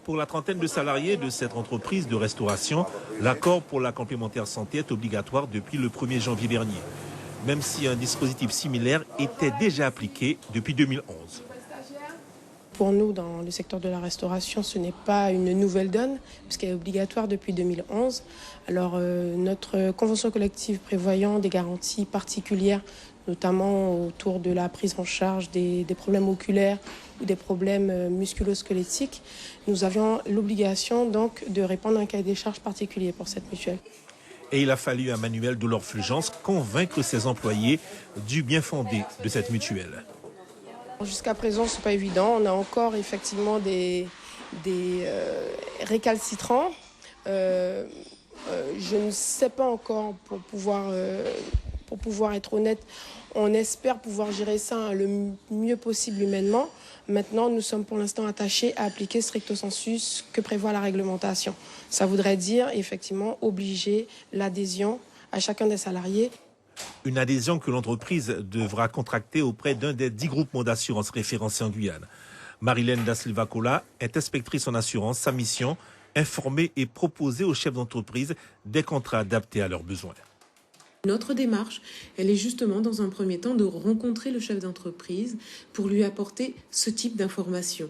Pour la trentaine de salariés de cette entreprise de restauration, l'accord pour la complémentaire santé est obligatoire depuis le 1er janvier dernier, même si un dispositif similaire était déjà appliqué depuis 2011. Pour nous, dans le secteur de la restauration, ce n'est pas une nouvelle donne, puisqu'elle est obligatoire depuis 2011. Alors, notre convention collective prévoyant des garanties particulières, notamment autour de la prise en charge des problèmes oculaires ou des problèmes musculo-squelettiques, nous avions l'obligation donc de répondre à un cahier des charges particulier pour cette mutuelle. Et il a fallu à Manuel Delors-Fulgence convaincre ses employés du bien fondé de cette mutuelle. Jusqu'à présent, ce n'est pas évident. On a encore effectivement des récalcitrants. Je ne sais pas encore, pour pouvoir être honnête, on espère pouvoir gérer ça le mieux possible humainement. Maintenant, nous sommes pour l'instant attachés à appliquer stricto sensu ce que prévoit la réglementation. Ça voudrait dire effectivement obliger l'adhésion à chacun des salariés. Une adhésion que l'entreprise devra contracter auprès d'un des 10 groupements d'assurance référencés en Guyane. Marilène Da Silva Cola est inspectrice en assurance. Sa mission, informer et proposer aux chefs d'entreprise des contrats adaptés à leurs besoins. Notre démarche, elle est justement dans un premier temps de rencontrer le chef d'entreprise pour lui apporter ce type d'informations.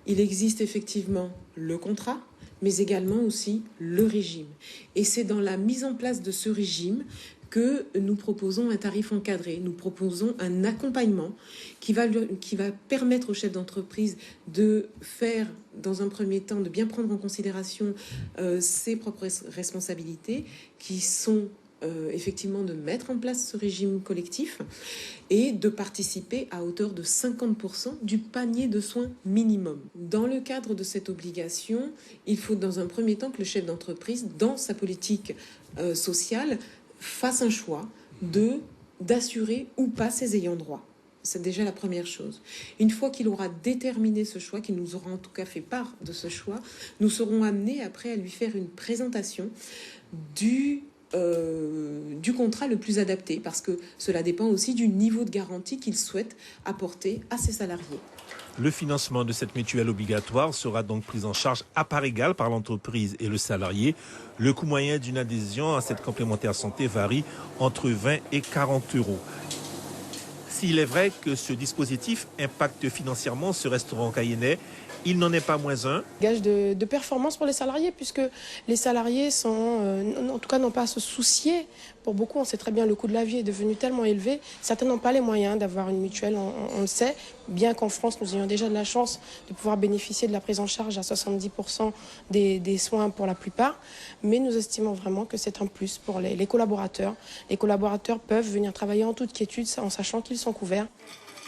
Il existe effectivement le contrat, mais également aussi le régime. Et c'est dans la mise en place de ce régime que nous proposons un tarif encadré, nous proposons un accompagnement qui va permettre au chef d'entreprise de faire, dans un premier temps, de bien prendre en considération ses propres responsabilités, qui sont effectivement de mettre en place ce régime collectif et de participer à hauteur de 50% du panier de soins minimum. Dans le cadre de cette obligation, il faut dans un premier temps que le chef d'entreprise, dans sa politique sociale, fasse un choix d'assurer ou pas ses ayants droit. C'est déjà la première chose. Une fois qu'il aura déterminé ce choix, qu'il nous aura en tout cas fait part de ce choix, nous serons amenés après à lui faire une présentation du contrat le plus adapté, parce que cela dépend aussi du niveau de garantie qu'il souhaite apporter à ses salariés. Le financement de cette mutuelle obligatoire sera donc pris en charge à part égale par l'entreprise et le salarié. Le coût moyen d'une adhésion à cette complémentaire santé varie entre 20 et 40 euros. S'il est vrai que ce dispositif impacte financièrement ce restaurant cayennais, il n'en est pas moins un. Gage de performance pour les salariés, puisque les salariés en tout cas n'ont pas à se soucier. Pour beaucoup, on sait très bien, le coût de la vie est devenu tellement élevé. Certains n'ont pas les moyens d'avoir une mutuelle, on le sait. Bien qu'en France, nous ayons déjà de la chance de pouvoir bénéficier de la prise en charge à 70% des soins pour la plupart. Mais nous estimons vraiment que c'est un plus pour les collaborateurs. Les collaborateurs peuvent venir travailler en toute quiétude en sachant qu'ils sont couverts.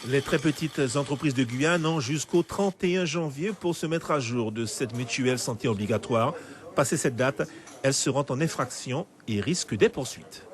Les très petites entreprises de Guyane ont jusqu'au 31 janvier pour se mettre à jour de cette mutuelle santé obligatoire. Passé cette date, elles seront en infraction et risquent des poursuites.